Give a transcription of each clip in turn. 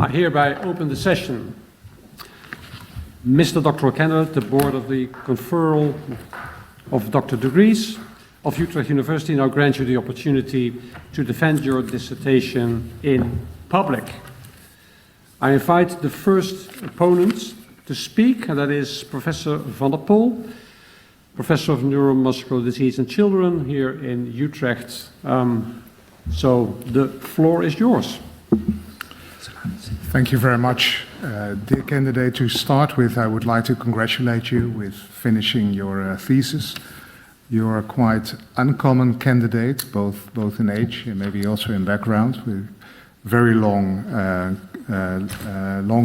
I hereby open the session. Mr. Doctoral Candidate, the Board of the Conferral of Doctor Degrees of Utrecht University now grants you the opportunity to defend your dissertation in public. I invite the first opponent to speak, and that is Professor Van der Pol, Professor of Neuromuscular Disease in Children here in Utrecht. So the floor is yours. Thank you very much. Dear candidate, to start with, I would like to congratulate you with finishing your thesis. You're a quite uncommon candidate, both in age and maybe also in background, with very long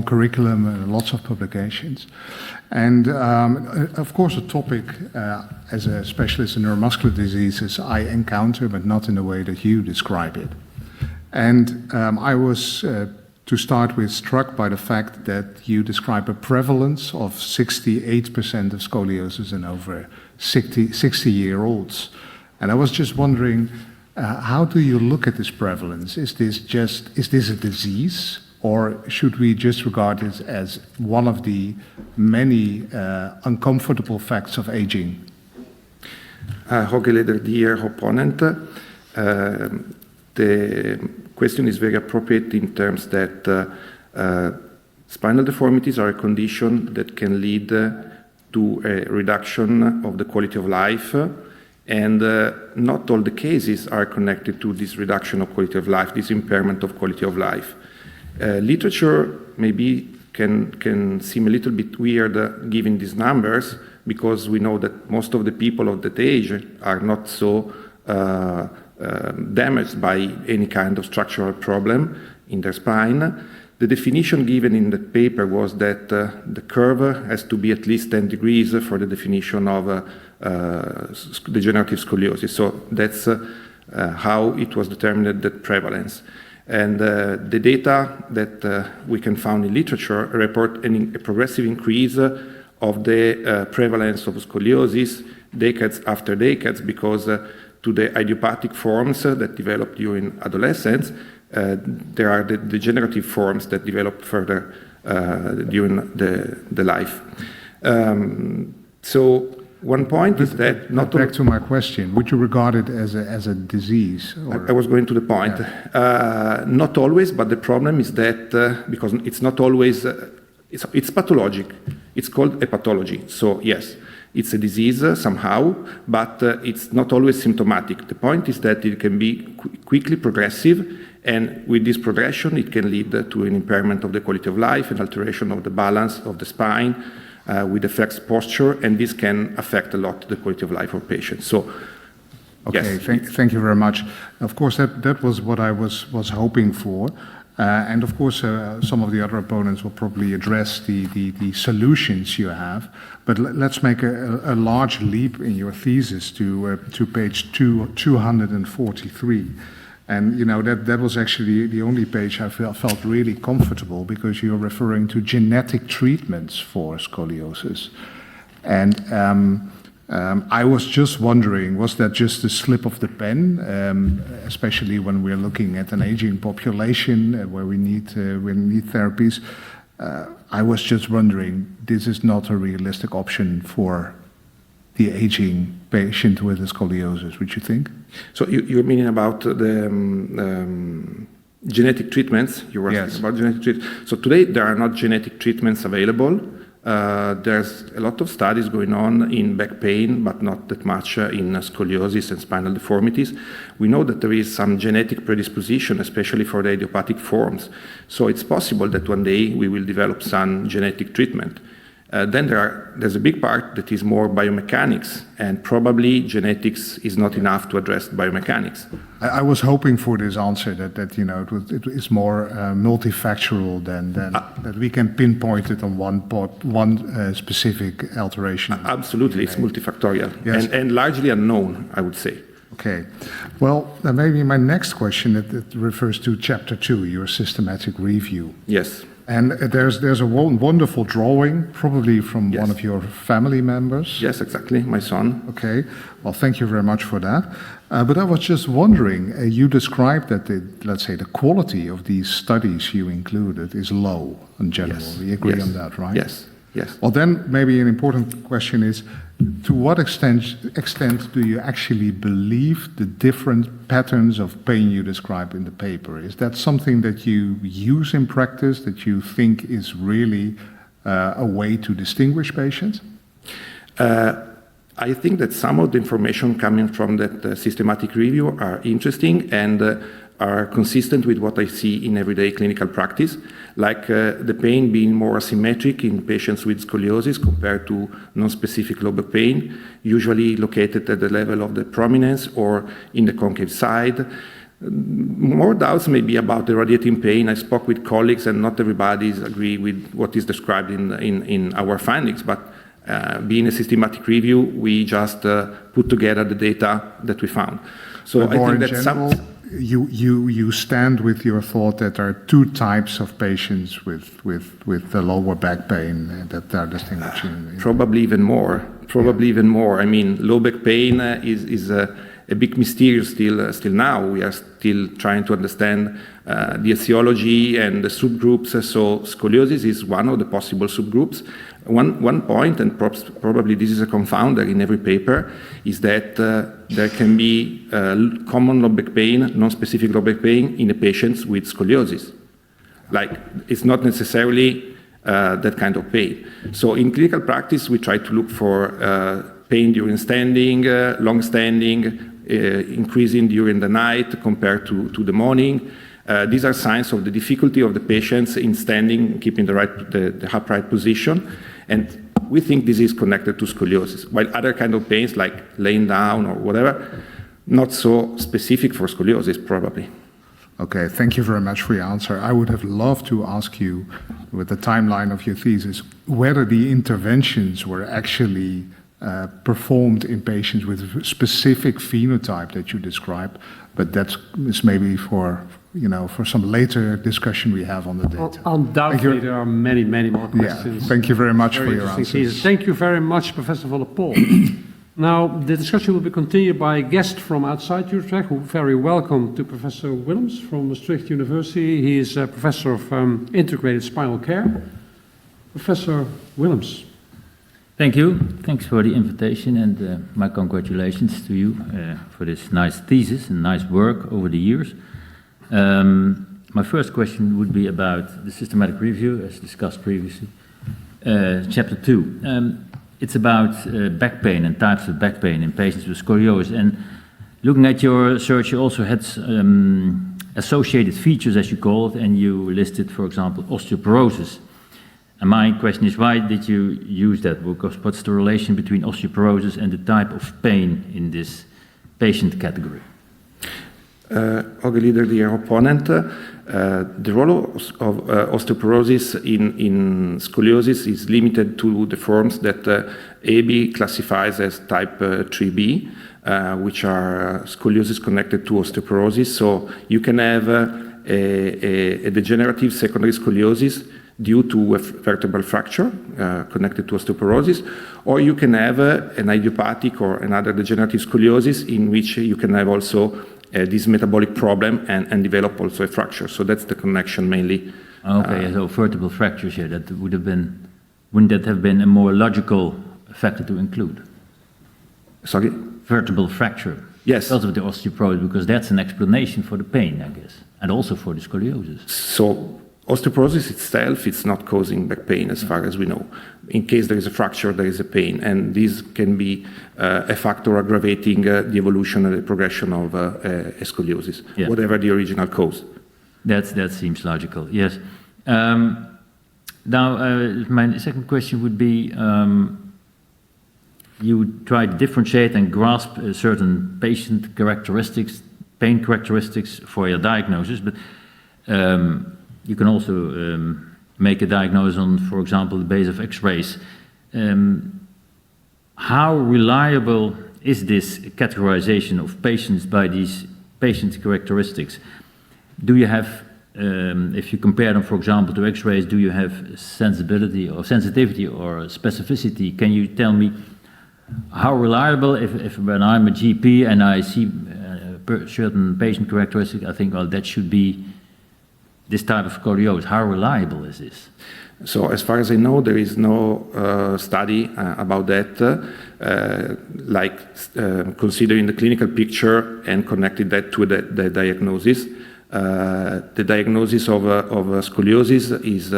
curriculum and lots of publications. And of course, a topic as a specialist in neuromuscular diseases I encounter, but not in the way that you describe it. And I was, to start with, struck by the fact that you describe a prevalence of 68% of scoliosis in over 60-year-olds. And I was just wondering, how do you look at this prevalence? Is this a disease, or should we just regard it as one of the many uncomfortable facts of aging? Hogeleder, dear opponent, the question is very appropriate in terms that spinal deformities are a condition that can lead to a reduction of the quality of life, and not all the cases are connected to this reduction of quality of life, this impairment of quality of life. Literature maybe can seem a little bit weird given these numbers, because we know that most of the people of that age are not so damaged by any kind of structural problem in their spine. The definition given in the paper was that the curve has to be at least 10 degrees for the definition of degenerative scoliosis. So that's how it was determined, that prevalence. And the data that we can find in literature report a progressive increase of the prevalence of scoliosis decades after decades, because to the idiopathic forms that develop during adolescence, there are the degenerative forms that develop further during the life. So one point is that not back to my question, would you regard it as a disease? Or? I was going to the point. Yeah. Not always, but the problem is that because it's not always, it's pathologic. It's called a pathology. So yes, it's a disease somehow, but it's not always symptomatic. The point is that it can be quickly progressive, and with this progression, it can lead to an impairment of the quality of life, an alteration of the balance of the spine, with a flexed posture, and this can affect a lot the quality of life of patients. So, okay, yes. Thank you very much. Of course, that was what I was hoping for. And of course, some of the other opponents will probably address the solutions you have. But let's make a large leap in your thesis to page 243. And you know that was actually the only page I felt really comfortable, because you're referring to genetic treatments for scoliosis. And I was just wondering, was that just a slip of the pen, especially when we're looking at an aging population where we need therapies? I was just wondering, this is not a realistic option for the aging patient with a scoliosis, would you think? So you're meaning about the genetic treatments? You were Yes. asking about genetic treatments. So today there are not genetic treatments available. There's a lot of studies going on in back pain, but not that much in scoliosis and spinal deformities. We know that there is some genetic predisposition, especially for the idiopathic forms. So it's possible that one day we will develop some genetic treatment. Then there's a big part that is more biomechanics, and probably genetics is not enough to address biomechanics. I was hoping for this answer, that you know it is more multifactorial than that we can pinpoint it on one specific alteration. Absolutely, it's multifactorial, yes. and largely unknown, I would say. Okay. Well, maybe my next question it refers to chapter 2, your systematic review. Yes. And there's a wonderful drawing, probably from one of your family members. Yes, exactly, my son. Okay. Well, thank you very much for that. But I was just wondering, you described that let's say the quality of these studies you included is low in general. Yes. We agree Yes. on that, right? Yes. Yes. Well, then maybe an important question is, to what extent do you actually believe the different patterns of pain you describe in the paper? Is that something that you use in practice, that you think is really a way to distinguish patients? I think that some of the information coming from that systematic review are interesting and are consistent with what I see in everyday clinical practice, like the pain being more asymmetric in patients with scoliosis compared to non-specific low back pain, usually located at the level of the prominence or in the concave side. More doubts may be about the radiating pain. I spoke with colleagues and not everybody agree with what is described in our findings, but being a systematic review, we just put together the data that we found. So I think that you stand with your thought that there are two types of patients with the lower back pain that are distinguishing. Probably even more. Even more. I mean, low back pain is a big mystery still now. We are still trying to understand the etiology and the subgroups. So scoliosis is one of the possible subgroups. One point, and probably this is a confounder in every paper, is that there can be common low back pain, non-specific low back pain in the patients with scoliosis. Like, it's not necessarily that kind of pain. So in clinical practice, we try to look for pain during standing, long standing, increasing during the night compared to the morning. These are signs of the difficulty of the patients in standing, keeping the upright position. And we think this is connected to scoliosis, while other kind of pains like laying down or whatever, not so specific for scoliosis probably. Okay, thank you very much for your answer. I would have loved to ask you, with the timeline of your thesis, whether the interventions were actually performed in patients with specific phenotype that you described, but that is maybe for some later discussion we have on the data. Undoubtedly, there are many, many more questions. Yeah, thank you very much for your answers. Thank you very much, Professor Volle-Pool. Now, the discussion will be continued by a guest from outside Utrecht, who very welcome to Professor Willems from Utrecht University. He is a professor of integrated spinal care. Professor Willems. Thank you. Thanks for the invitation and my congratulations to you for this nice thesis and nice work over the years. My first question would be about the systematic review, as discussed previously. Chapter 2. It's about back pain and types of back pain in patients with scoliosis. And looking at your research, you also had associated features, as you call it, and you listed, for example, osteoporosis. And my question is, why did you use that? Because what's the relation between osteoporosis and the type of pain in this patient category? Leader, dear opponent, the role of osteoporosis in scoliosis is limited to the forms that AB classifies as type 3B, which are scoliosis connected to osteoporosis. So you can have a degenerative secondary scoliosis due to a vertebral fracture connected to osteoporosis, or you can have an idiopathic or another degenerative scoliosis in which you can have also this metabolic problem and develop also a fracture. So that's the connection mainly. Okay, so vertebral fractures here, that wouldn't that have been a more logical factor to include? Sorry? Vertebral fracture. Yes. Because of the osteoporosis, because that's an explanation for the pain, I guess, and also for the scoliosis. So osteoporosis itself, it's not causing back pain as far as we know. In case there is a fracture, there is a pain, and this can be a factor aggravating the evolution and the progression of a scoliosis, whatever the original cause. That seems logical, yes. Now, my second question would be, you try to differentiate and grasp certain patient characteristics, pain characteristics for your diagnosis, but you can also make a diagnosis on, for example, the basis of X-rays. How reliable is this categorization of patients by these patient characteristics? Do you have, if you compare them, for example, to X-rays, do you have sensitivity or specificity? Can you tell me how reliable, if when I'm a GP and I see certain patient characteristics, I think, well, that should be this type of scoliosis. How reliable is this? So as far as I know, there is no study about that, considering the clinical picture and connecting that to the diagnosis. The diagnosis of scoliosis is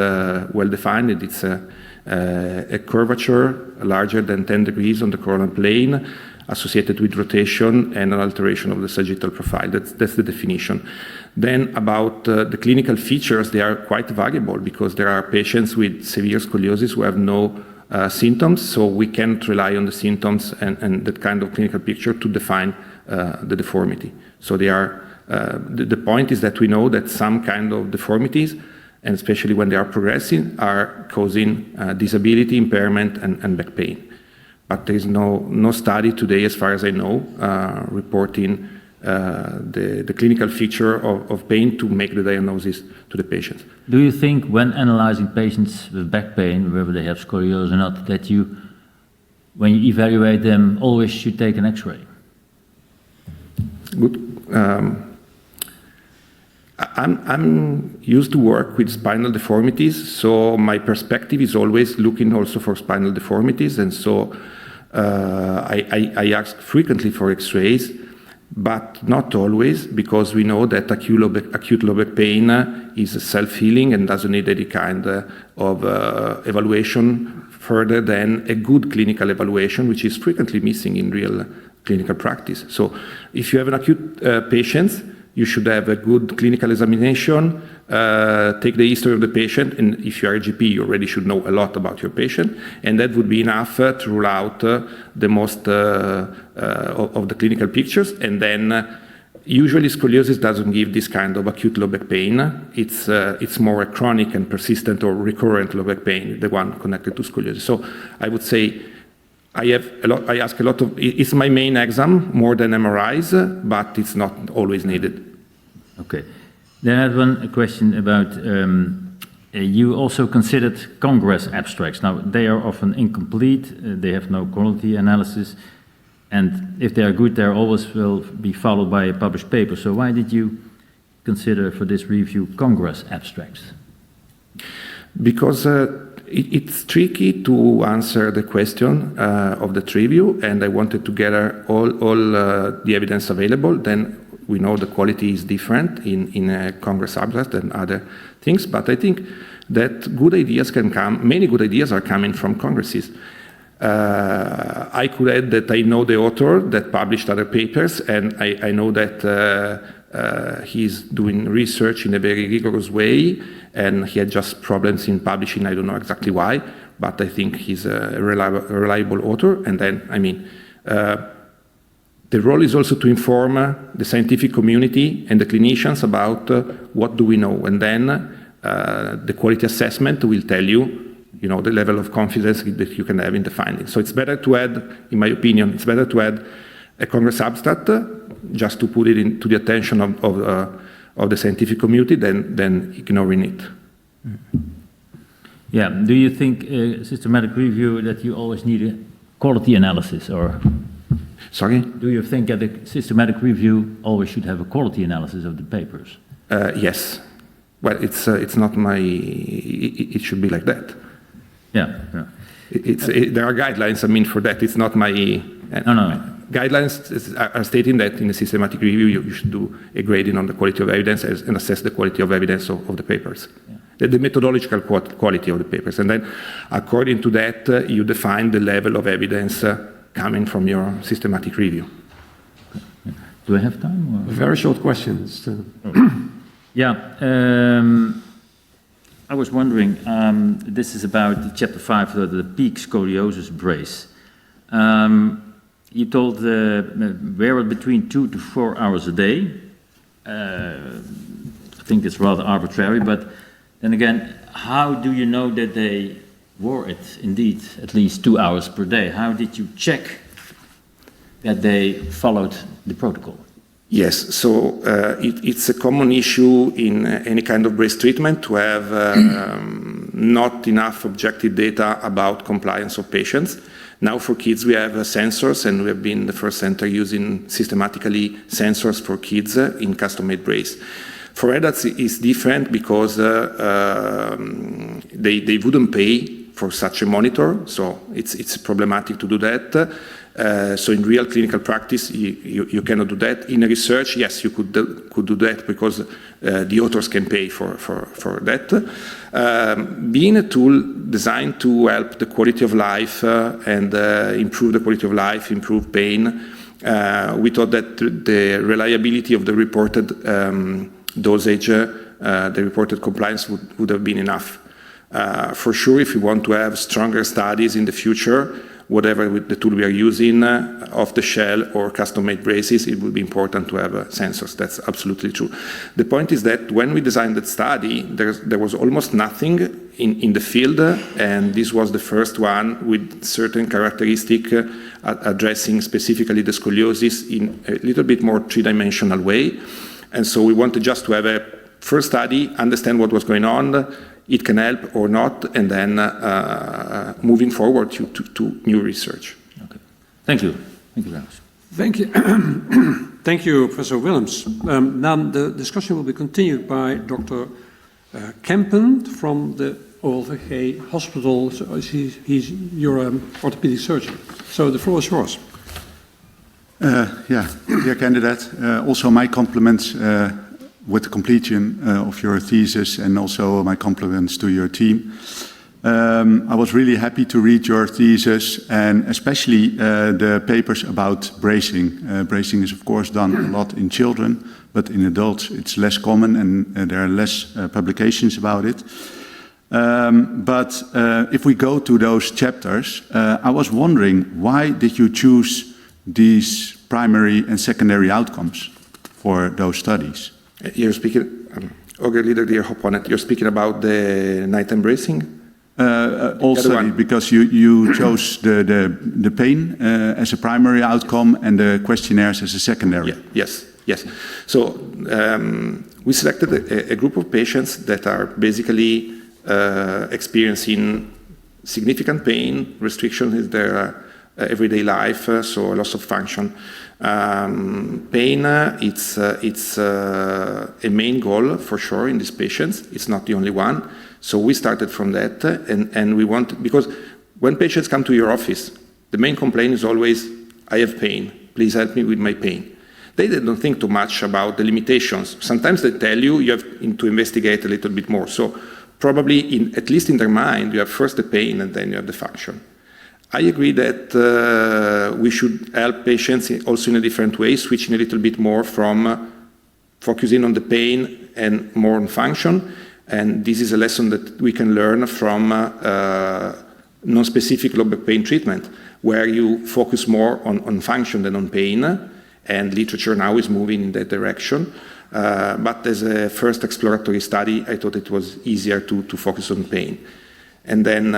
well defined. It's a curvature larger than 10 degrees on the coronal plane, associated with rotation and an alteration of the sagittal profile. That's the definition. Then about the clinical features, they are quite variable because there are patients with severe scoliosis who have no symptoms, so we can't rely on the symptoms and that kind of clinical picture to define the deformity. So they are, the point is that we know that some kind of deformities, and especially when they are progressing, are causing disability, impairment, and back pain. But there is no study today, as far as I know, reporting the clinical feature of pain to make the diagnosis to the patient. Do you think when analyzing patients with back pain, whether they have scoliosis or not, that you, when you evaluate them, always should take an X-ray? Good. I'm used to work with spinal deformities, so my perspective is always looking also for spinal deformities, and so I ask frequently for X-rays, but not always, because we know that acute low back pain is self-healing and doesn't need any kind of evaluation further than a good clinical evaluation, which is frequently missing in real clinical practice. So if you have an acute patient, you should have a good clinical examination, take the history of the patient, and if you are a GP, you already should know a lot about your patient, and that would be enough to rule out the most of the clinical pictures. And then usually scoliosis doesn't give this kind of acute low back pain. It's more a chronic and persistent or recurrent low back pain, the one connected to scoliosis. So I would say I ask a lot of, it's my main exam more than MRIs, but it's not always needed. Okay. Then I have one question about, you also considered Congress abstracts. Now, they are often incomplete, they have no quality analysis, and if they are good, they always will be followed by a published paper. So why did you consider for this review Congress abstracts? Because it's tricky to answer the question of the review, and I wanted to gather all the evidence available. Then we know the quality is different in a Congress abstract than other things, but I think that good ideas can come, many good ideas are coming from congresses. I could add that I know the author that published other papers, and I know that he's doing research in a very rigorous way, and he had just problems in publishing, I don't know exactly why, but I think he's a reliable author. And then, I mean, the role is also to inform the scientific community and the clinicians about what do we know, and then the quality assessment will tell you, you know, the level of confidence that you can have in the findings. So it's better to add, in my opinion, it's better to add a Congress abstract just to put it into the attention of the scientific community than ignoring it. Yeah, do you think systematic review that you always need a quality analysis, or? Sorry? Do you think that a systematic review always should have a quality analysis of the papers? Yes. Well, it's not my, it should be like that. Yeah, yeah. There are guidelines, I mean, for that. It's not my... No. Guidelines are stating that in a systematic review you should do a grading on the quality of evidence and assess the quality of evidence of the papers, the methodological quality of the papers. And then according to that, you define the level of evidence coming from your systematic review. Do I have time? Or? Very short questions. Yeah. I was wondering, this is about chapter 5, the peak scoliosis brace. You told wear it between 2 to 4 hours a day. I think it's rather arbitrary, but then again, how do you know that they wore it indeed at least 2 hours per day? How did you check that they followed the protocol. Yes, so it's a common issue in any kind of brace treatment to have not enough objective data about compliance of patients. Now for kids we have sensors, and we have been the first center using systematically sensors for kids in custom-made brace. For adults it's different because they wouldn't pay for such a monitor, so it's problematic to do that. So in real clinical practice, you cannot do that. In research, yes, you could do that because the authors can pay for that. Being a tool designed to help the quality of life and improve the quality of life, improve pain, we thought that the reliability of the reported dosage, the reported compliance would have been enough. For sure, if you want to have stronger studies in the future, whatever with the tool we are using, off the shell or custom-made braces, it will be important to have sensors. That's absolutely true. The point is that when we designed that study, there was almost nothing in the field, and this was the first one with certain characteristic addressing specifically the scoliosis in a little bit more three-dimensional way. And so we wanted just to have a first study, understand what was going on, it can help or not, and then moving forward to new research. Okay. Thank you. Thank you very much. Thank you. Thank you, Professor Willems. Now the discussion will be continued by Dr. Kempen from the OLVG Hospital. So he's your orthopedic surgeon. So the floor is yours. Yeah, dear candidate, also my compliments with the completion of your thesis, and also my compliments to your team. I was really happy to read your thesis, and especially the papers about bracing. Bracing is of course done a lot in children, but in adults it's less common, and there are less publications about it. But if we go to those chapters, I was wondering, why did you choose these primary and secondary outcomes for those studies? You're speaking, leader, dear opponent, you're speaking about the nighttime bracing? All study, because you chose the pain as a primary outcome and the questionnaires as a secondary. Yeah, yes. So we selected a group of patients that are basically experiencing significant pain, restrictions in their everyday life, so loss of function. Pain, it's a main goal for sure in these patients. It's not the only one. So we started from that, and we want, because when patients come to your office, the main complaint is always, I have pain, please help me with my pain. They don't think too much about the limitations. Sometimes they tell you have to investigate a little bit more. So probably, at least in their mind, you have first the pain and then you have the function. I agree that we should help patients also in a different way, switching a little bit more from focusing on the pain and more on function. And this is a lesson that we can learn from non-specific low back pain treatment, where you focus more on function than on pain. And literature now is moving in that direction. But as a first exploratory study, I thought it was easier to focus on pain. And then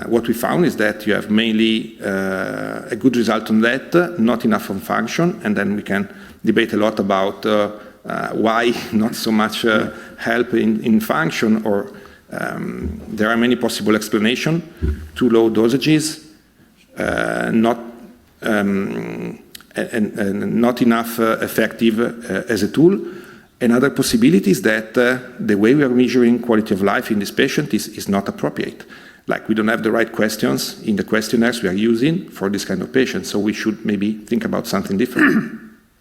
what we found is that you have mainly a good result on that, not enough on function, and then we can debate a lot about why not so much help in function, or there are many possible explanations. Too low dosages, not enough effective as a tool. Another possibility is that the way we are measuring quality of life in this patient is not appropriate. Like, we don't have the right questions in the questionnaires we are using for this kind of patient, so we should maybe think about something different.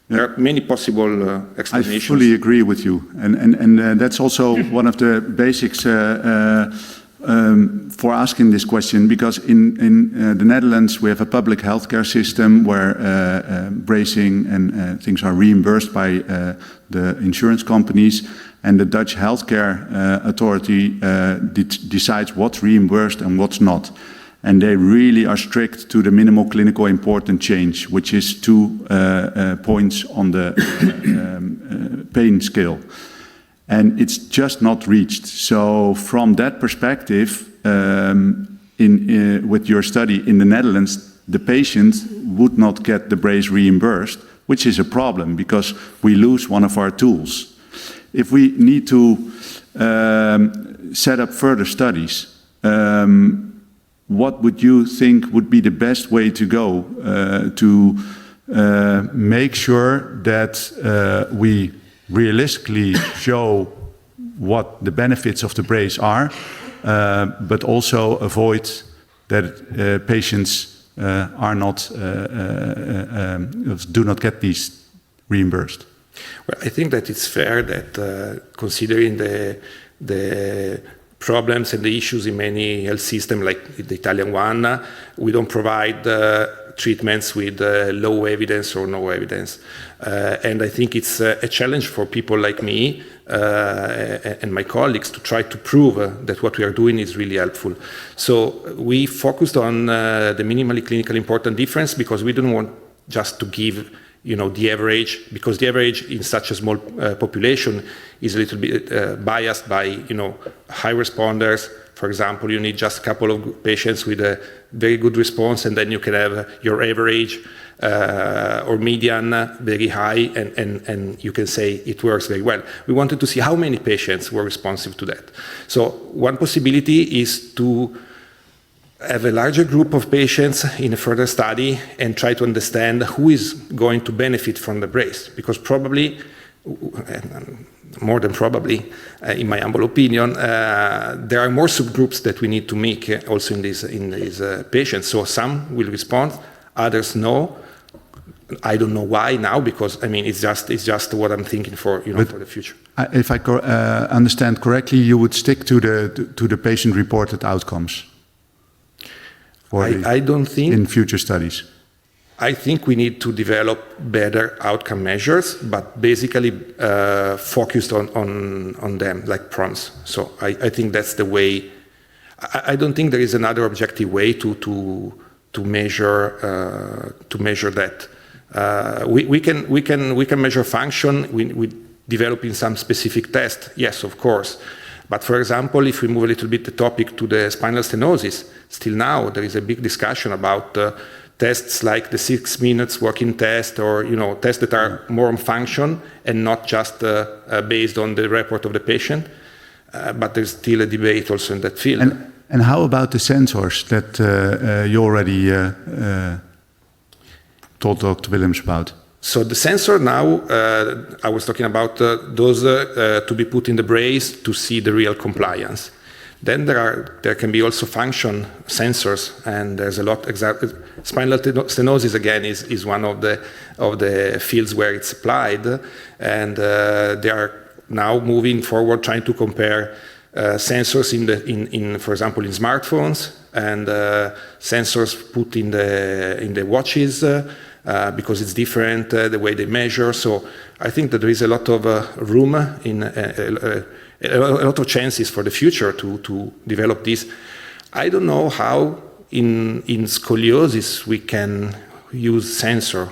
There are many possible explanations. I fully agree with you, and that's also one of the basics for asking this question, because in the Netherlands we have a public healthcare system where bracing and things are reimbursed by the insurance companies, and the Dutch healthcare authority decides what's reimbursed and what's not. And they really are strict to the minimal clinical important change, which is 2 points on the pain scale. And it's just not reached. So from that perspective, with your study in the Netherlands, the patient would not get the brace reimbursed, which is a problem because we lose one of our tools. If we need to set up further studies, what would you think would be the best way to go to make sure that we realistically show what the benefits of the brace are, but also avoid that patients are not do not get these reimbursed? Well, I think that it's fair that considering the problems and the issues in many health systems, like the Italian one, we don't provide treatments with low evidence or no evidence. And I think it's a challenge for people like me and my colleagues to try to prove that what we are doing is really helpful. So we focused on the minimally clinically important difference because we don't want just to give the average, because the average in such a small population is a little bit biased by, high responders. For example, you need just a couple of patients with a very good response, and then you can have your average or median very high, and you can say it works very well. We wanted to see how many patients were responsive to that. So one possibility is to have a larger group of patients in a further study and try to understand who is going to benefit from the brace, because probably, more than probably, in my humble opinion, there are more subgroups that we need to make also in these patients. So some will respond, others no. I don't know why now, because it's just what I'm thinking for for the future. If I understand correctly, you would stick to the patient-reported outcomes. I don't think in future studies. I think we need to develop better outcome measures, but basically focused on them, like PROMs. So I think that's the way. I don't think there is another objective way to measure that. We can measure function. We developing some specific test. Yes, of course. But for example, if we move a little bit the topic to the spinal stenosis, still now there is a big discussion about tests like the 6 minutes walking test, or tests that are more on function and not just based on the report of the patient. But there's still a debate also in that field. And how about the sensors that you already told Dr. Willems about? So the sensor now, I was talking about those to be put in the brace to see the real compliance. Then there can be also function sensors, and there's a lot. Spinal stenosis again is one of the fields where it's applied, and they are now moving forward trying to compare sensors in for example in smartphones and sensors put in the watches. Because it's different the way they measure. So I think that there is a lot of room in a lot of chances for the future to develop this. I don't know how in scoliosis we can use sensor.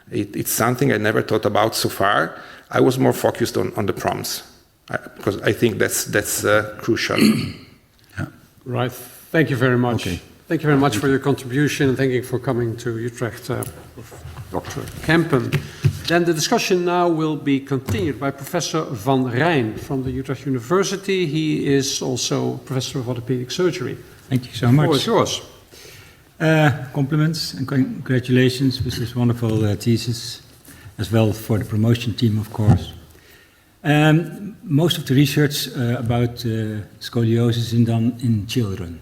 It's something I never thought about so far. I was more focused on the PROMs because I think that's crucial. Yeah. Right. Thank you very much. Okay. Thank you very much for your contribution, and thank you for coming to Utrecht, Dr. Kempen. Then the discussion now will be continued by Professor Van Rijn from the Utrecht University. He is also Professor of Orthopedic Surgery. Thank you so much. The floor is yours. Compliments and congratulations with this wonderful thesis, as well for the promotion team, of course. Most of the research about scoliosis is done in children.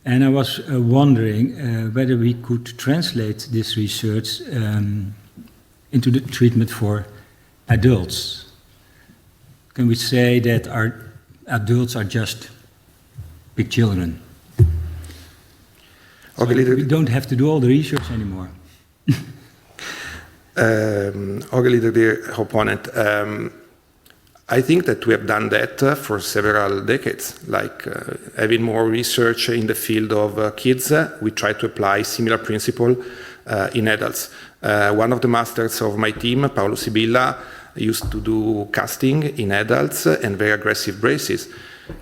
And I was wondering whether we could translate this research into the treatment for adults. Can we say that our adults are just big children? So we don't have to do all the research anymore. Dear opponent, I think that we have done that for several decades, like having more research in the field of kids. We try to apply similar principle in adults. One of the masters of my team, Paolo Sibilla, used to do casting in adults and very aggressive braces.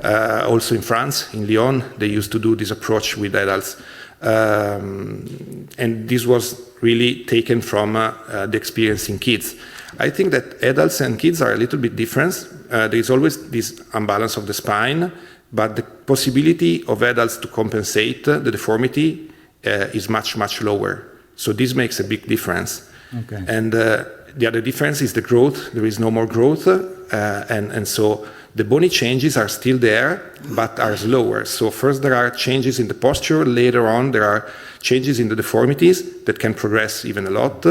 Also in France, in Lyon, they used to do this approach with adults. And this was really taken from the experience in kids. I think that adults and kids are a little bit different. There is always this imbalance of the spine, but the possibility of adults to compensate the deformity is much, much lower. So this makes a big difference. Okay. And the other difference is the growth. There is no more growth, and so the bony changes are still there, but are slower. So first there are changes in the posture, later on there are changes in the deformities that can progress even a lot.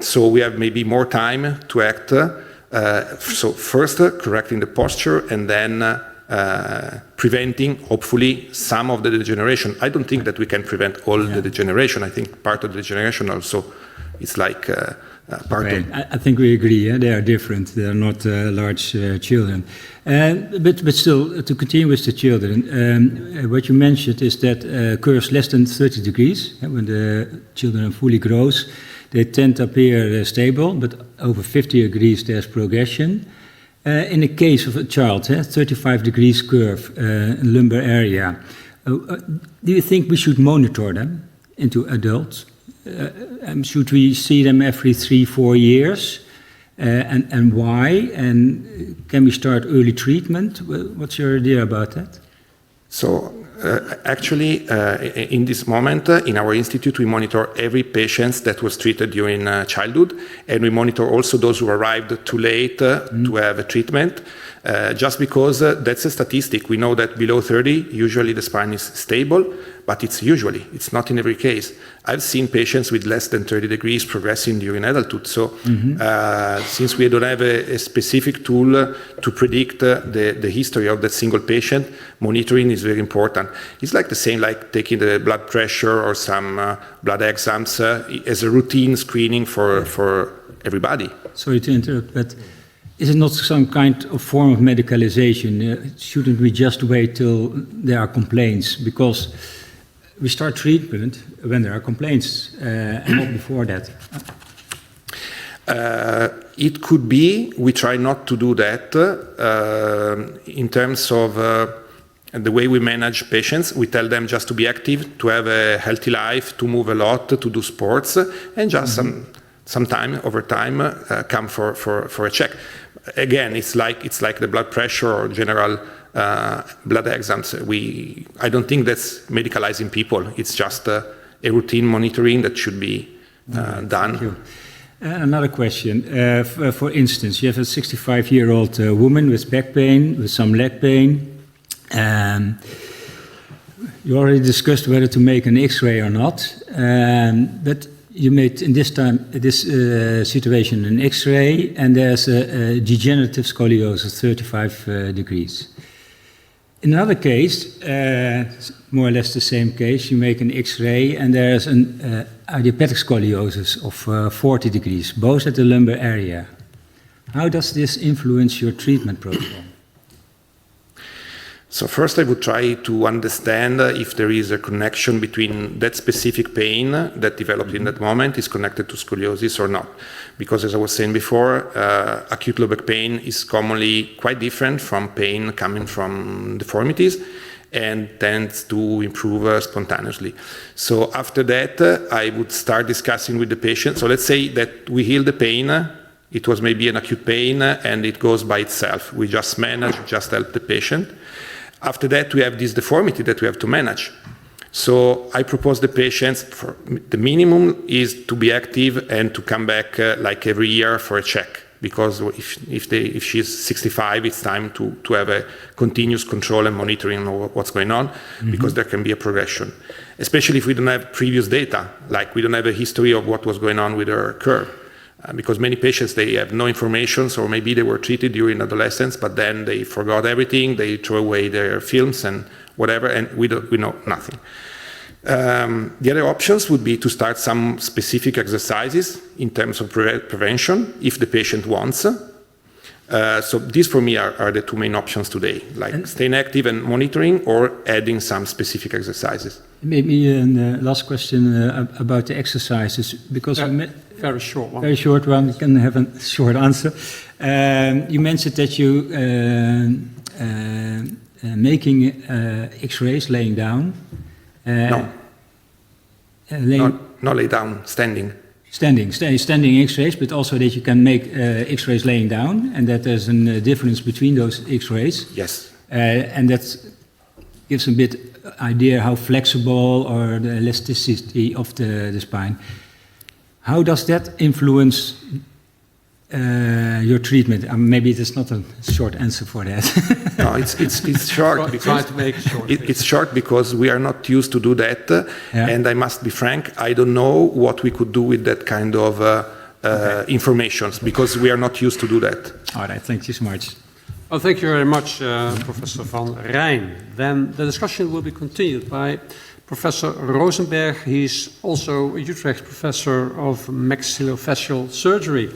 So we have maybe more time to act. So first correcting the posture, and then preventing, hopefully, some of the degeneration. I don't think that we can prevent all the degeneration. I think part of the degeneration also is like part Right. of... I think we agree, yeah? They are different. They are not large children. But still, to continue with the children, what you mentioned is that curves less than 30 degrees, when the children fully grows, they tend to appear stable, but over 50 degrees there's progression. In the case of a child, 35 degrees curve in lumbar area, do you think we should monitor them into adults? Should we see them every 3-4 years? And why? And can we start early treatment? What's your idea about that? So actually, in this moment, in our institute, we monitor every patient that was treated during childhood, and we monitor also those who arrived too late to have a treatment, just because that's a statistic. We know that below 30, usually the spine is stable, but it's not in every case. I've seen patients with less than 30 degrees progressing during adulthood. So since we don't have a specific tool to predict the history of that single patient, monitoring is very important. It's like the same like taking the blood pressure or some blood exams as a routine screening for everybody. Sorry to interrupt, but is it not some kind of form of medicalization? Shouldn't we just wait till there are complaints? Because we start treatment when there are complaints, and not before that. It could be. We try not to do that. In terms of the way we manage patients, we tell them just to be active, to have a healthy life, to move a lot, to do sports, and just some time over time come for a check. Again, it's like the blood pressure or general blood exams. I don't think that's medicalizing people. It's just a routine monitoring that should be done. Thank you. Another question. For instance, you have a 65-year-old woman with back pain, with some leg pain. You already discussed whether to make an X-ray or not, but you made in this situation an X-ray, and there's a degenerative scoliosis, 35 degrees. In another case, more or less the same case, you make an X-ray, and there's an idiopathic scoliosis of 40 degrees, both at the lumbar area. How does this influence your treatment protocol? So first I would try to understand if there is a connection between that specific pain that developed in that moment is connected to scoliosis or not. Because as I was saying before, acute low back pain is commonly quite different from pain coming from deformities and tends to improve spontaneously. So after that, I would start discussing with the patient. So let's say that we heal the pain. It was maybe an acute pain and it goes by itself. We just manage, just help the patient. After that, we have this deformity that we have to manage. So I propose the patients, for the minimum is to be active and to come back like every year for a check. Because if she's 65, it's time to have a continuous control and monitoring of what's going on, because there can be a progression. Especially if we don't have previous data, like we don't have a history of what was going on with her curve. Because many patients, they have no information, so maybe they were treated during adolescence, but then they forgot everything, they throw away their films and whatever, and we know nothing. The other options would be to start some specific exercises in terms of prevention, if the patient wants. So these for me are the two main options today, like staying active and monitoring or adding some specific exercises. Maybe a last question about the exercises, because Very short one. very short one. You can have a short answer. You mentioned that you making X-rays, laying down, No. Not lay down, standing. Standing X-rays, but also that you can make X-rays laying down, and that there's a difference between those X-rays. Yes. And that gives a bit idea how flexible or the elasticity of the spine. How does that influence your treatment? Maybe it's not a short answer for that. No, it's short. Try to make it short. It's short because we are not used to do that, and I must be frank, I don't know what we could do with that kind of information because we are not used to do that. All right, thank you so much. Well, thank you very much, Professor Van Rijn. Then the discussion will be continued by Professor Rosenberg. He's also a Utrecht professor of maxillofacial surgery.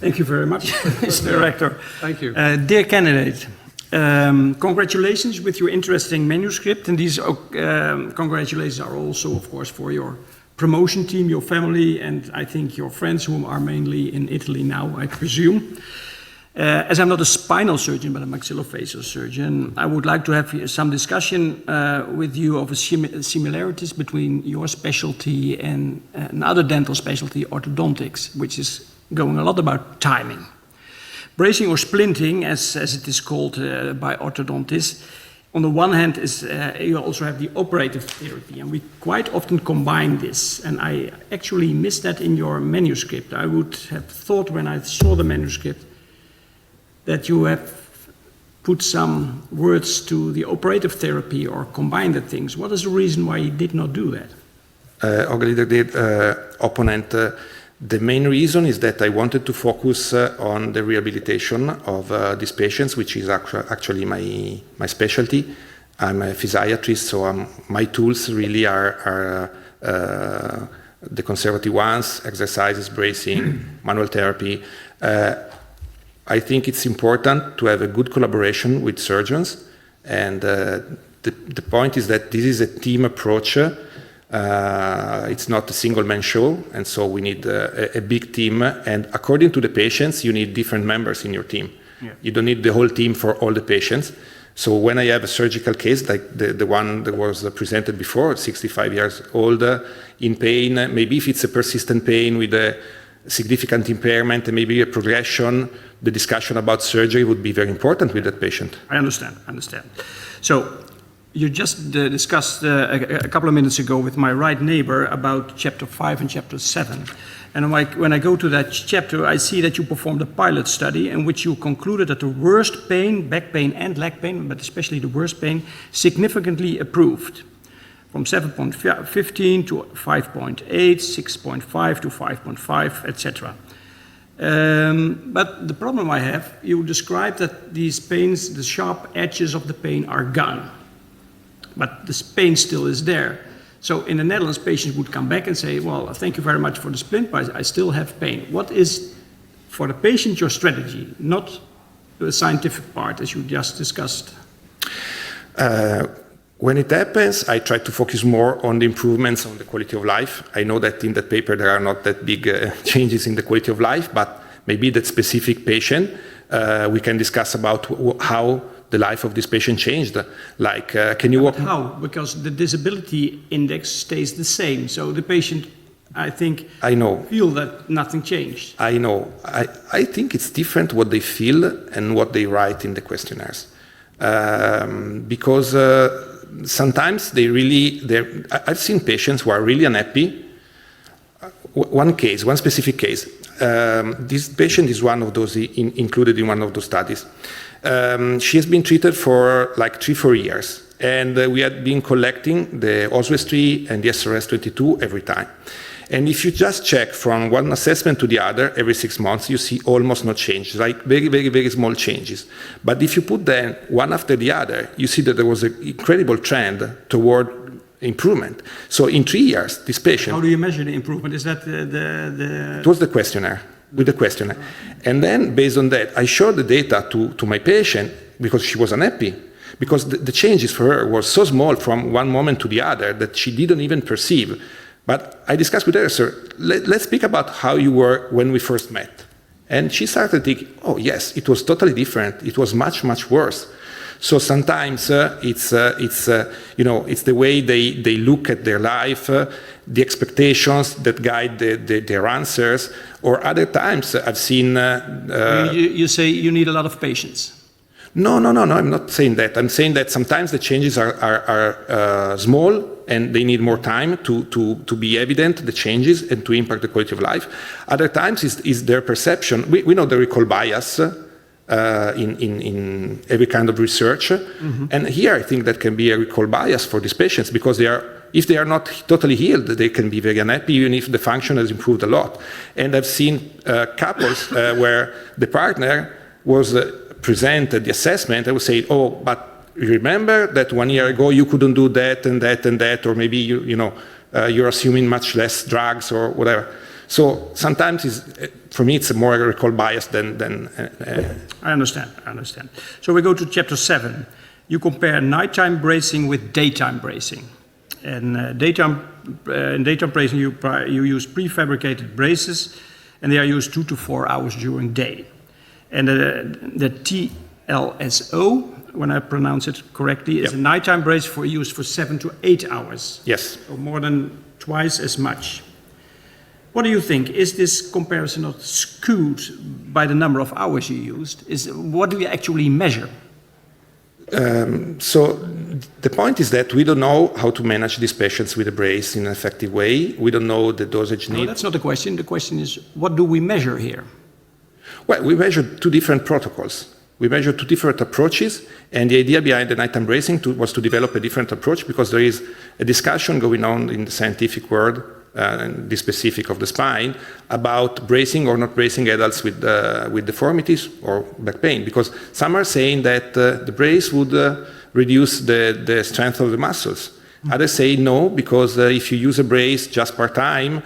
Thank you very much, Mr. Director. Thank you. Dear candidate, congratulations with your interesting manuscript, and these congratulations are also, of course, for your promotion team, your family, and I think your friends who are mainly in Italy now, I presume. As I'm not a spinal surgeon, but a maxillofacial surgeon, I would like to have some discussion with you of similarities between your specialty and another dental specialty, orthodontics, which is going a lot about timing. Bracing or splinting, as it is called by orthodontists, on the one hand is you also have the operative therapy, and we quite often combine this, and I actually missed that in your manuscript. I would have thought when I saw the manuscript that you have put some words to the operative therapy or combine the things. What is the reason why you did not do that? Opponent, the main reason is that I wanted to focus on the rehabilitation of these patients, which is actually my specialty. I'm a physiatrist, so my tools really are the conservative ones: exercises, bracing, manual therapy. I think it's important to have a good collaboration with surgeons, and the point is that this is a team approach. It's not a single-man show, and so we need a big team, and according to the patients, you need different members in your team. Yeah. You don't need the whole team for all the patients. So when I have a surgical case, like the one that was presented before, 65 years old, in pain, maybe if it's a persistent pain with a significant impairment and maybe a progression, the discussion about surgery would be very important with that patient. I understand. So you just discussed a couple of minutes ago with my right neighbor about chapter 5 and chapter 7. And when I go to that chapter, I see that you performed a pilot study in which you concluded that the worst pain, back pain and leg pain, but especially the worst pain, significantly improved. From 7.15 to 5.8, 6.5 to 5.5, etc. But the problem I have, you described that these pains, the sharp edges of the pain are gone. But the pain still is there. So in the Netherlands, patients would come back and say, well, thank you very much for the splint, but I still have pain. What is, for the patient, your strategy, not the scientific part, as you just discussed? When it happens, I try to focus more on the improvements on the quality of life. I know that in that paper there are not that big changes in the quality of life, but maybe that specific patient, we can discuss about how the life of this patient changed. Like, can you walk? How? Because the disability index stays the same. So the patient, I think, feel that nothing changed. I know. I think it's different what they feel and what they write in the questionnaires. Because sometimes I've seen patients who are really unhappy. One specific case. This patient is one of those included in one of those studies. She has been treated for like 3-4 years, and we had been collecting the OSWES-3 and the SRS-22 every time. And if you just check from one assessment to the other every 6 months, you see almost no change, like very, very, very small changes. But if you put them one after the other, you see that there was an incredible trend toward improvement. So in 3 years, this patient... How do you measure the improvement? Is that It was the questionnaire, with the questionnaire. And then, based on that, I showed the data to my patient because she was unhappy. Because the changes for her were so small from one moment to the other that she didn't even perceive. But I discussed with her, sir, let's speak about how you were when we first met. And she started thinking, oh yes, it was totally different. It was much, much worse. So sometimes it's the way they look at their life, the expectations that guide their answers, or other times I've seen... you say you need a lot of patience. No, I'm not saying that. I'm saying that sometimes the changes are small and they need more time to be evident, the changes, and to impact the quality of life. Other times is their perception. We know the recall bias in every kind of research. And here I think that can be a recall bias for these patients because if they are not totally healed, they can be very unhappy even if the function has improved a lot. And I've seen couples where the partner was presented the assessment and would say, oh, but remember that 1 year ago you couldn't do that and that and that, or maybe you're assuming much less drugs or whatever. So sometimes for me it's more a recall bias than I understand. So we go to chapter 7. You compare nighttime bracing with daytime bracing. And in daytime bracing you use prefabricated braces, and they are used 2 to 4 hours during day. And the TLSO, when I pronounce it correctly, is a nighttime brace used for 7 to 8 hours. Yes. So more than twice as much. What do you think? Is this comparison not skewed by the number of hours you used? What do you actually measure? So the point is that we don't know how to manage these patients with a brace in an effective way. We don't know the dosage need. No, that's not the question. The question is, what do we measure here? Well, we measured 2 different protocols. We measured 2 different approaches, and the idea behind the nighttime bracing was to develop a different approach because there is a discussion going on in the scientific world, and the specific of the spine, about bracing or not bracing adults with deformities or back pain. Because some are saying that the brace would reduce the strength of the muscles. Others say no, because if you use a brace just part-time.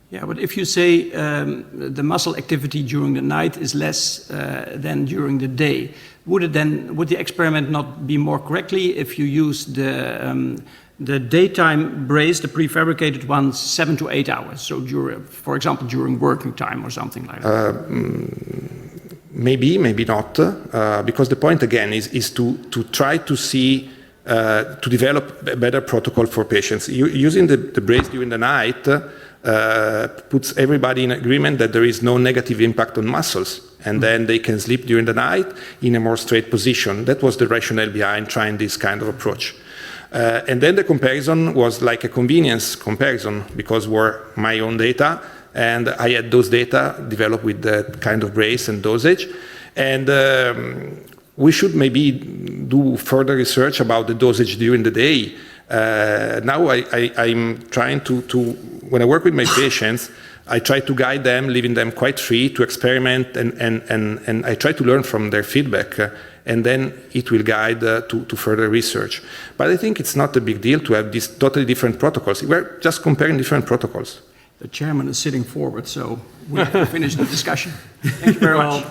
Yeah, but if you say the muscle activity during the night is less than during the day, would the experiment not be more correctly if you use the daytime brace, the prefabricated ones, 7 to 8 hours? So, for example, during working time or something like that. Maybe not, because the point again is to try to see. To develop a better protocol for patients. Using the brace during the night puts everybody in agreement that there is no negative impact on muscles, and then they can sleep during the night in a more straight position. That was the rationale behind trying this kind of approach. And then the comparison was like a convenience comparison, because were my own data, and I had those data developed with that kind of brace and dosage. And we should maybe do further research about the dosage during the day. Now I'm trying to, when I work with my patients, I try to guide them, leaving them quite free to experiment, and I try to learn from their feedback, and then it will guide to further research. But I think it's not a big deal to have these totally different protocols. We're just comparing different protocols. The chairman is sitting forward, so we have to finish the discussion. Thank you very much.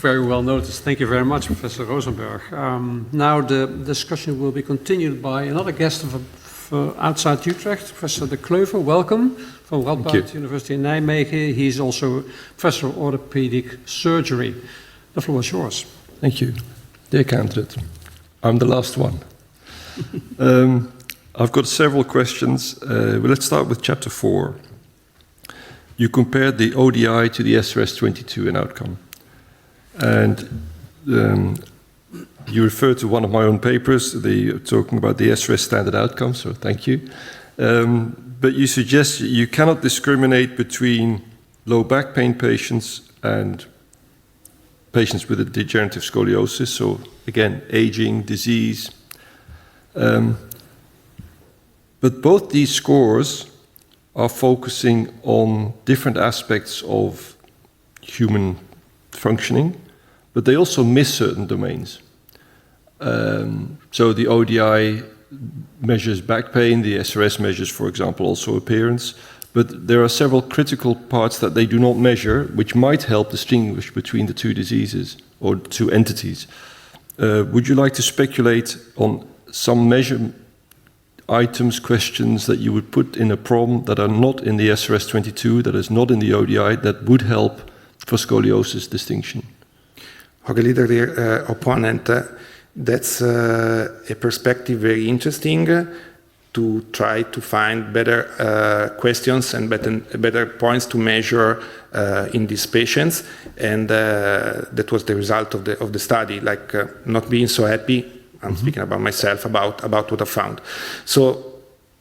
Very well noticed. Thank you very much, Professor Rosenberg. Now the discussion will be continued by another guest of outside Utrecht, Professor De Kleuver. Welcome from Radboud University in Nijmegen. He's also Professor of Orthopedic Surgery. The floor is yours. Thank you. Dear candidate, I'm the last one. I've got several questions. But let's start with chapter 4. You compared the ODI to the SRS-22 in outcome. And you refer to one of my own papers, talking about the SRS standard outcomes, so thank you. But you suggest you cannot discriminate between low back pain patients and patients with a degenerative scoliosis, so again, aging, disease. But both these scores are focusing on different aspects of human functioning, but they also miss certain domains. So the ODI measures back pain, the SRS measures, for example, also appearance, but there are several critical parts that they do not measure, which might help distinguish between the two diseases or two entities. Would you like to speculate on some measure items, questions that you would put in a problem that are not in the SRS-22, that is not in the ODI, that would help for scoliosis distinction? Okay, leader, opponent, That's a perspective very interesting to try to find better questions and better points to measure in these patients. And that was the result of the study, like not being so happy. I'm speaking about myself, about what I found. So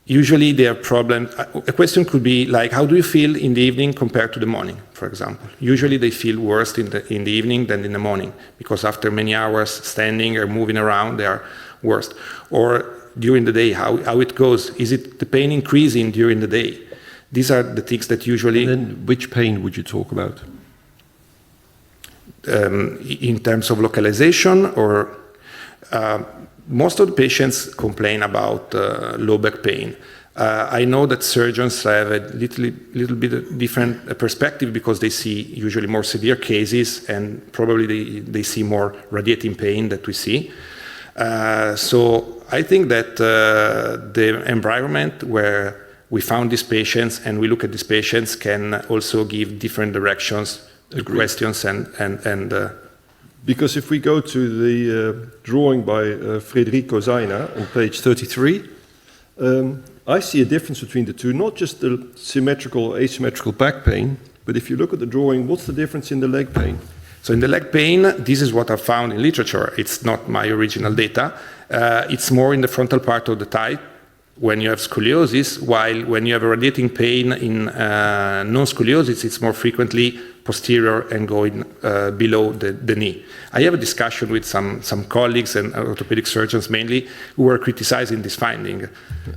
usually their problem, a question could be like, how do you feel in the evening compared to the morning, for example? Usually they feel worse in the evening than in the morning, because after many hours standing or moving around, they are worse. Or during the day, how it goes. Is it the pain increasing during the day? These are the things that usually... And then which pain would you talk about? In terms of localization, or most of the patients complain about low back pain. I know that surgeons have a little bit different perspective, because they see usually more severe cases, and probably they see more radiating pain that we see. So I think that the environment where we found these patients and we look at these patients can also give different directions to questions and because if we go to the drawing by Fabio Zaina on page 33, I see a difference between the two, not just the symmetrical or asymmetrical back pain, but if you look at the drawing, what's the difference in the leg pain? So in the leg pain, this is what I found in literature. It's not my original data. It's more in the frontal part of the thigh when you have scoliosis, while when you have a radiating pain in non-scoliosis, it's more frequently posterior and going below the knee. I have a discussion with some colleagues and orthopedic surgeons mainly who were criticizing this finding.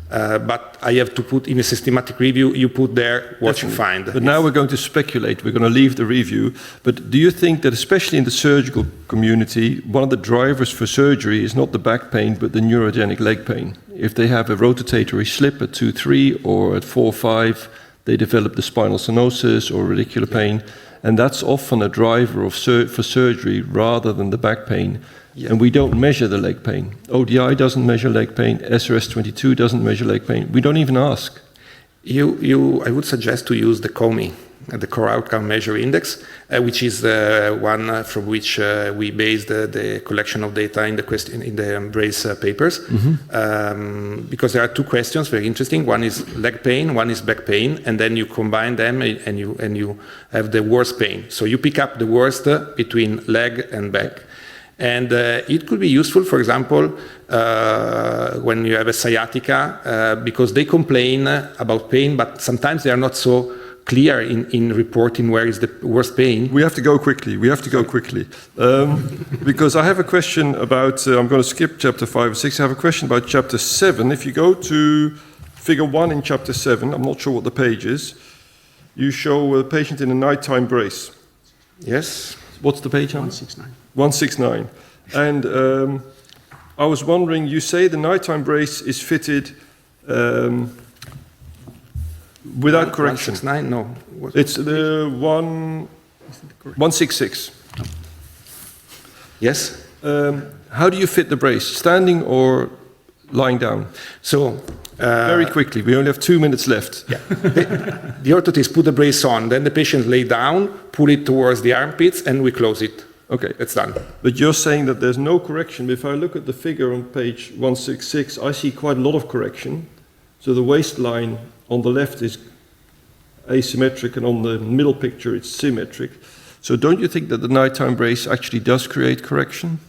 But I have to put in a systematic review, you put there what you find. But now we're going to speculate, we're going to leave the review. But do you think that especially in the surgical community, one of the drivers for surgery is not the back pain, but the neurogenic leg pain? If they have a rotatory slip at 2-3 or at 4-5, they develop the spinal stenosis or radicular pain. And that's often a driver for surgery rather than the back pain. Yeah. And we don't measure the leg pain. ODI doesn't measure leg pain. SRS-22 doesn't measure leg pain. We don't even ask. I would suggest to use the COMI, the Core Outcome Measure Index, which is one from which we based the collection of data in the Embrace papers. Mm-hmm. Because there are two questions very interesting. One is leg pain, one is back pain, and then you combine them and you have the worst pain. So you pick up the worst between leg and back. And it could be useful, for example, when you have a sciatica, because they complain about pain, but sometimes they are not so clear in reporting where is the worst pain. We have to go quickly. Because I have a question about, I'm going to skip chapter 5 and 6. I have a question about chapter 7. If you go to figure 1 in chapter 7, I'm not sure what the page is, you show a patient in a nighttime brace. Yes. What's the page number? 169. 169. And I was wondering, you say the nighttime brace is fitted without correction. 169? No. It's the 166. Yes. How do you fit the brace? Standing or lying down? So very quickly, we only have 2 minutes left. Yeah. The orthotist put the brace on, then the patient lay down, pull it towards the armpits, and we close it. Okay. It's done. But you're saying that there's no correction. If I look at the figure on page 166, I see quite a lot of correction. So the waistline on the left is asymmetric, and on the middle picture it's symmetric. So don't you think that the nighttime brace actually does create correction?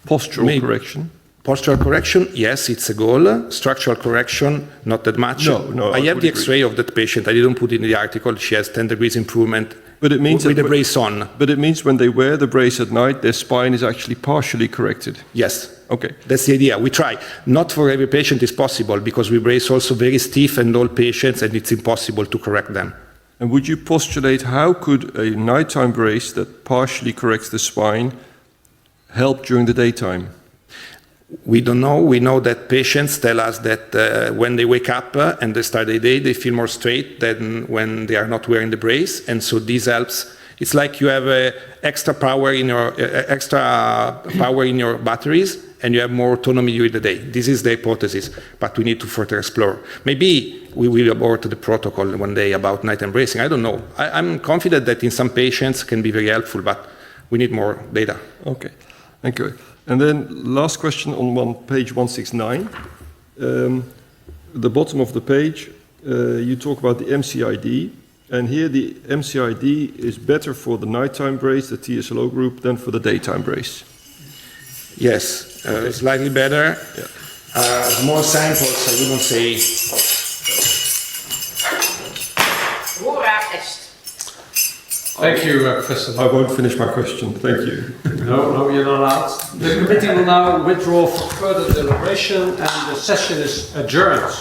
Postural correction? Postural correction, yes, it's a goal. Structural correction, not that much. No, I have the X-ray of that patient. I didn't put it in the article. She has 10 degrees improvement. But it means with the brace on. But it means when they wear the brace at night, their spine is actually partially corrected. Yes. Okay. That's the idea. We try. Not for every patient is possible, because we brace also very stiff and old patients, and it's impossible to correct them. And would you postulate how could a nighttime brace that partially corrects the spine help during the daytime? We don't know. We know that patients tell us that when they wake up and they start their day, they feel more straight than when they are not wearing the brace, and so this helps. It's like you have extra power in your batteries, and you have more autonomy during the day. This is the hypothesis, but we need to further explore. Maybe we will abort the protocol one day about night embracing. I don't know. I'm confident that in some patients can be very helpful, but we need more data. Okay, thank you. And then last question on page 169. The bottom of the page, you talk about the MCID, and here the MCID is better for the nighttime brace, the TSLO group, than for the daytime brace. Yes, slightly better. Yeah. More samples, I wouldn't say. Thank you, Professor. I won't finish my question. Thank you. No, you're not allowed. The committee will now withdraw for further deliberation and the session is adjourned.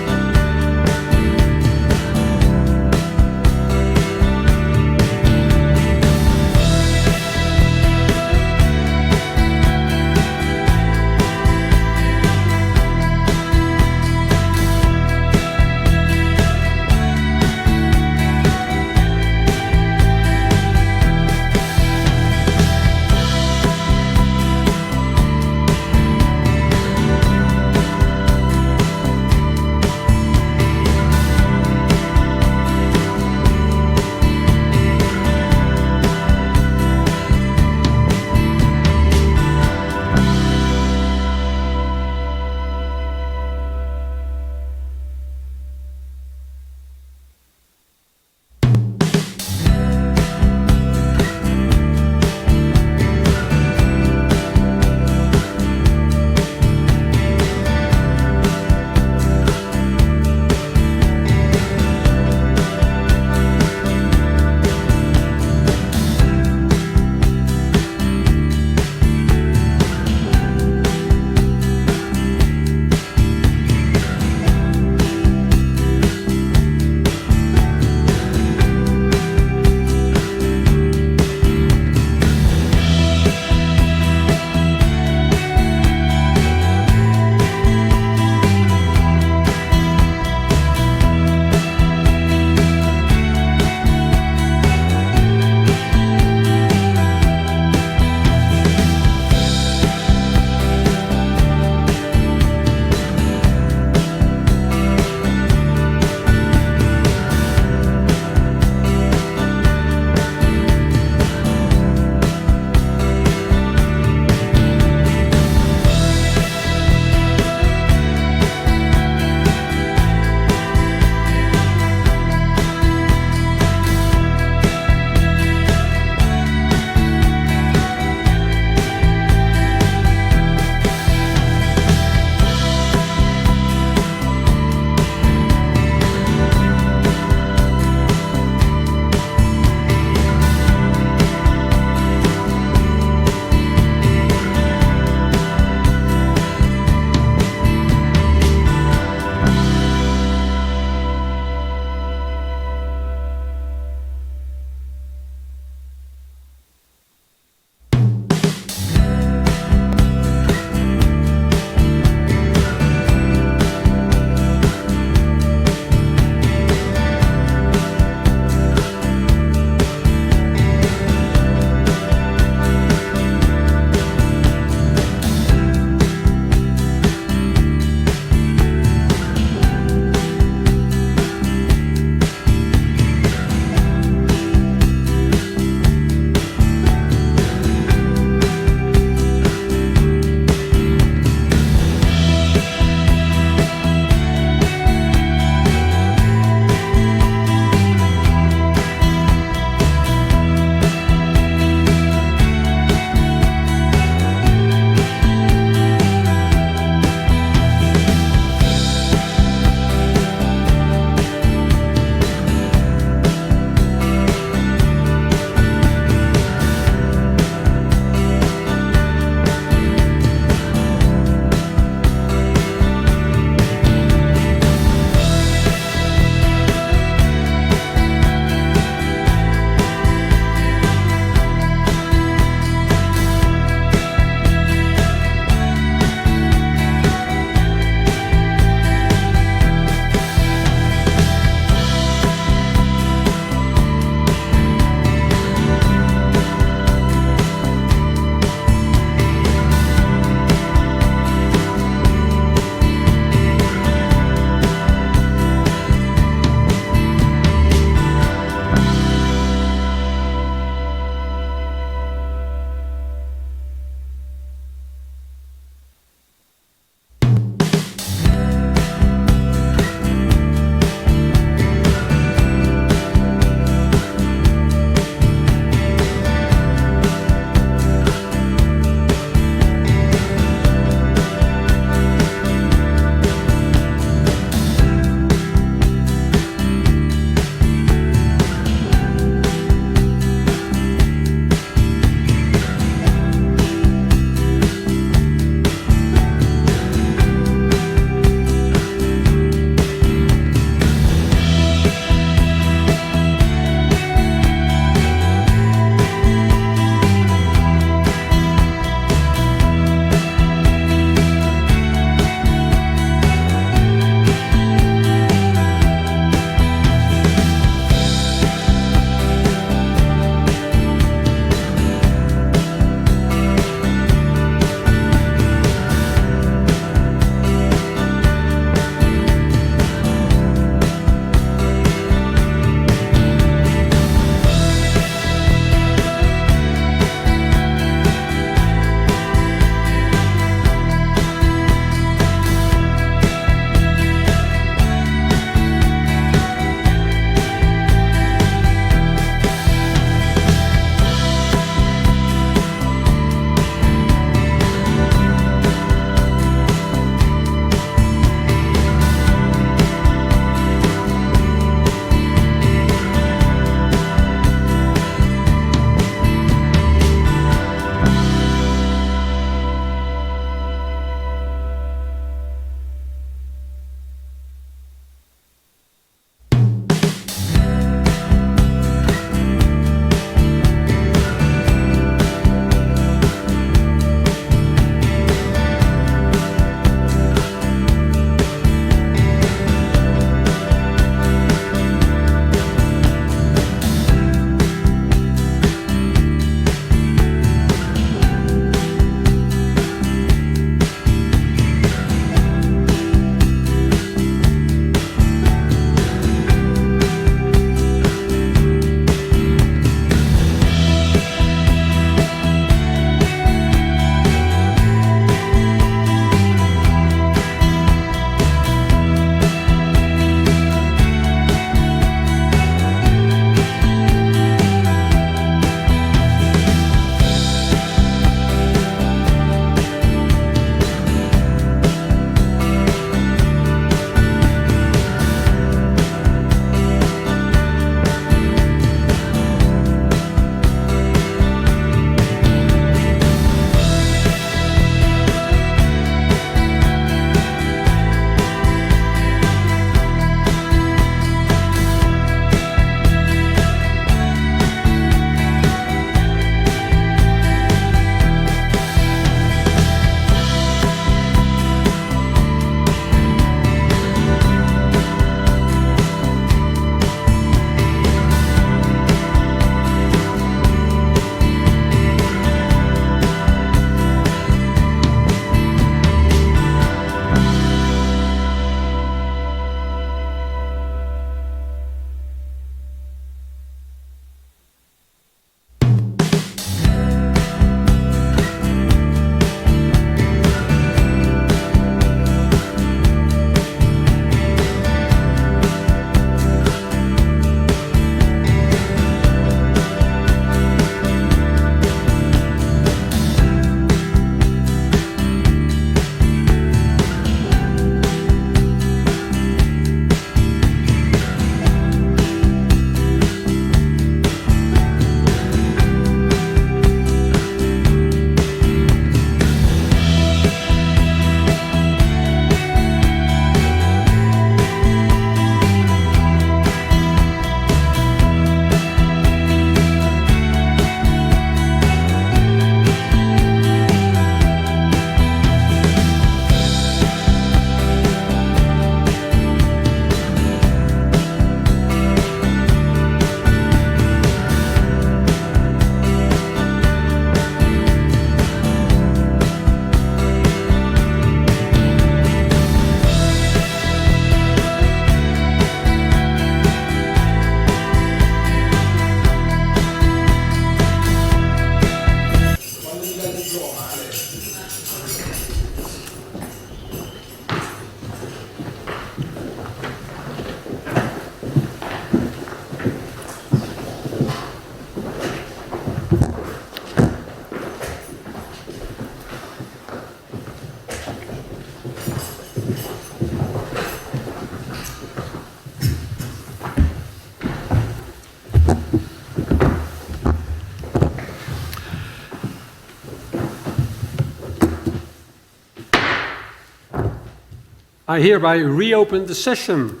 I hereby reopen the session.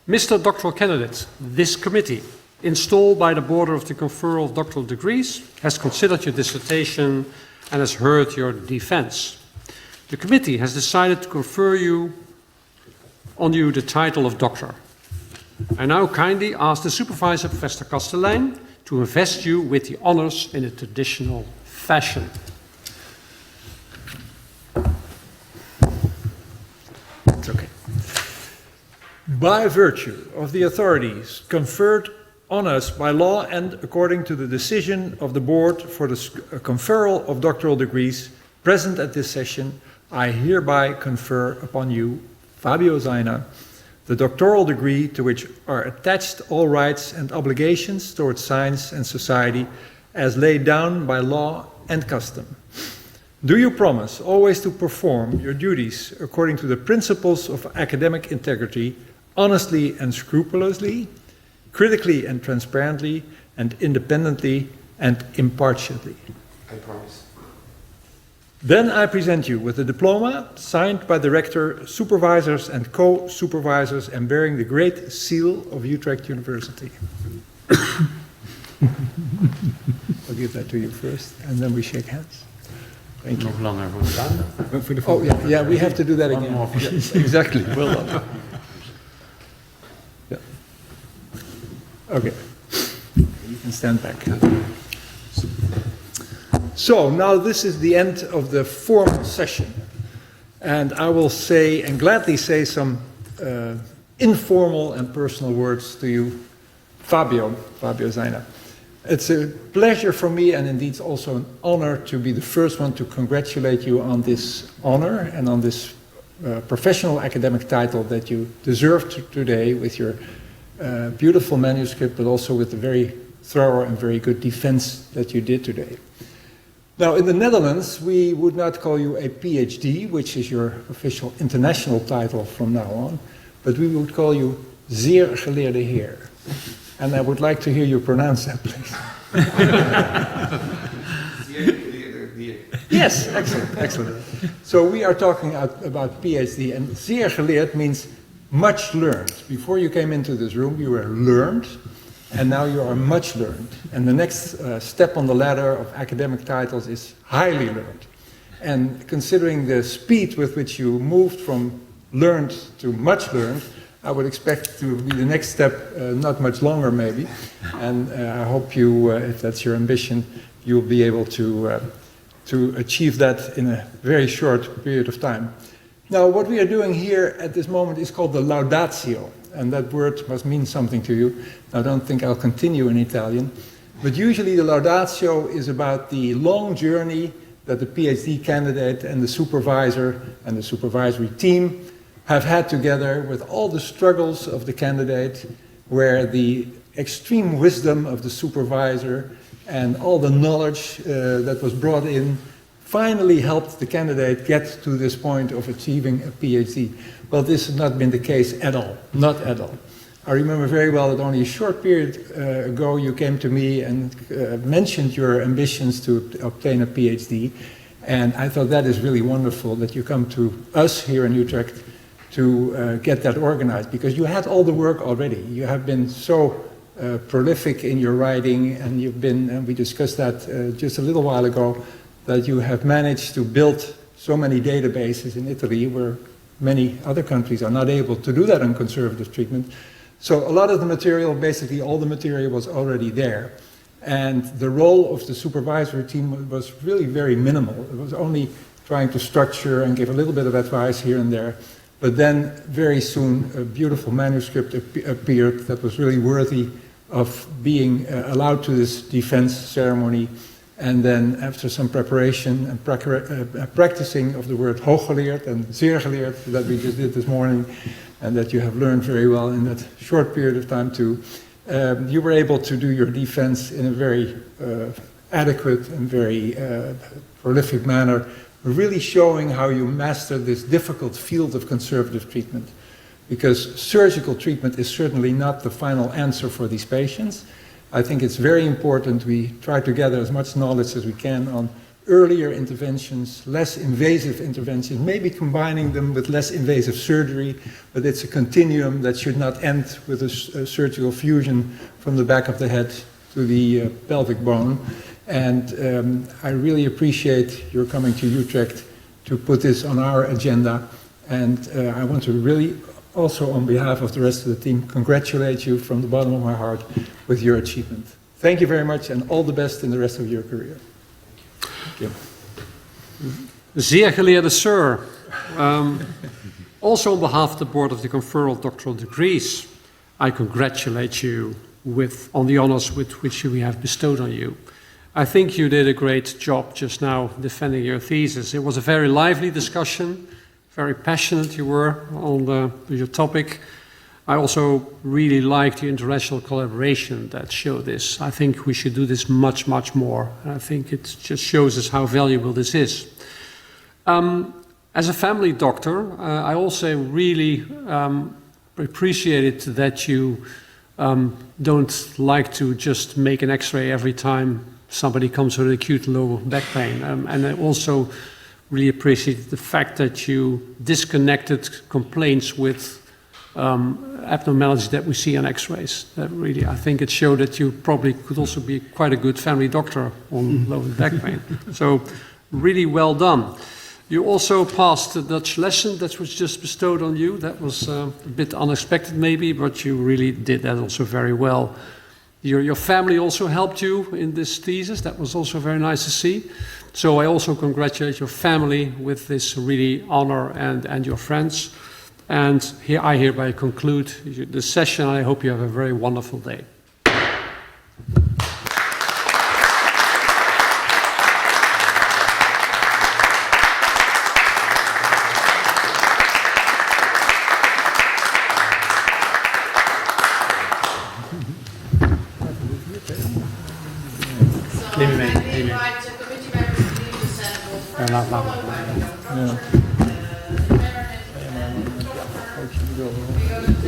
Mr. Doctoral Candidate, this committee, installed by the Board of the Conferral of Doctoral Degrees, has considered your dissertation and has heard your defense. The committee has decided to confer on you the title of Doctor. I now kindly ask the Supervisor, Professor Kastelein, to invest you with the honors in a traditional fashion. It's okay. By virtue of the authorities conferred on us by law and according to the decision of the Board for the conferral of doctoral degrees present at this session, I hereby confer upon you, Fabio Zaina, the doctoral degree to which are attached all rights and obligations towards science and society as laid down by law and custom. Do you promise always to perform your duties according to the principles of academic integrity, honestly and scrupulously, critically and transparently, and independently and impartially? I promise. Then I present you with a diploma signed by the rector, supervisors and co-supervisors and bearing the great seal of Utrecht University. I'll give that to you first and then we shake hands. Thank you. Oh yeah, we have to do that again. Yeah, exactly, well done. Yeah. Okay, you can stand back. So now this is the end of the formal session, and I will say and gladly say some informal and personal words to you, Fabio Zaina. It's a pleasure for me and indeed also an honor to be the first one to congratulate you on this honor and on this professional academic title that you deserve today with your beautiful manuscript, but also with the very thorough and very good defense that you did today. Now, in the Netherlands, we would not call you a PhD, which is your official international title from now on, but we would call you zeer geleerde heer. And I would like to hear you pronounce that, please. Yes, excellent. So we are talking about PhD, and zeer geleerd means much learned. Before you came into this room, you were learned, and now you are much learned. And the next step on the ladder of academic titles is highly learned. And considering the speed with which you moved from learned to much learned, I would expect to be the next step not much longer maybe. And I hope you, if that's your ambition, you'll be able to achieve that in a very short period of time. Now, what we are doing here at this moment is called the laudatio. And that word must mean something to you. I don't think I'll continue in Italian. But usually the laudatio is about the long journey that the PhD candidate and the supervisor and the supervisory team have had together with all the struggles of the candidate, where the extreme wisdom of the supervisor and all the knowledge that was brought in finally helped the candidate get to this point of achieving a PhD. Well, this has not been the case at all, not at all. I remember very well that only a short period ago you came to me and mentioned your ambitions to obtain a PhD, and I thought that is really wonderful that you come to us here in Utrecht to get that organized, because you had all the work already. You have been so prolific in your writing, and you've been, and we discussed that just a little while ago, that you have managed to build so many databases in Italy where many other countries are not able to do that on conservative treatment. So a lot of the material, basically all the material was already there. And the role of the supervisory team was really very minimal. It was only trying to structure and give a little bit of advice here and there. But then very soon a beautiful manuscript appeared that was really worthy of being allowed to this defense ceremony. And then after some preparation and practicing of the word hooggeleerd and zeer geleerd that we just did this morning, and that you have learned very well in that short period of time too, you were able to do your defense in a very adequate and very prolific manner, really showing how you mastered this difficult field of conservative treatment. Because surgical treatment is certainly not the final answer for these patients. I think it's very important we try to gather as much knowledge as we can on earlier interventions, less invasive interventions, maybe combining them with less invasive surgery, but it's a continuum that should not end with a surgical fusion from the back of the head to the pelvic bone. And I really appreciate your coming to Utrecht to put this on our agenda. And I want to really also, on behalf of the rest of the team, congratulate you from the bottom of my heart with your achievement. Thank you very much, and all the best in the rest of your career. Thank you. Zeer geleerde Sir, also on behalf of the Board of the conferral of doctoral degrees, I congratulate you on the honors with which we have bestowed on you. I think you did a great job just now defending your thesis. It was a very lively discussion, very passionate you were on your topic. I also really liked the international collaboration that showed this. I think we should do this much, much more. I think it just shows us how valuable this is. As a family doctor, I also really appreciated that you don't like to just make an X-ray every time somebody comes with acute lower back pain. And I also really appreciated the fact that you disconnected complaints with abnormalities that we see on X-rays. That really, I think it showed that you probably could also be quite a good family doctor on lower back pain. So really well done. You also passed the Dutch lesson that was just bestowed on you. That was a bit unexpected maybe, but you really did that also very well. Your family also helped you in this thesis. That was also very nice to see. So I also congratulate your family with this really honor and your friends. And here I hereby conclude the session. I hope you have a very wonderful day. Ja.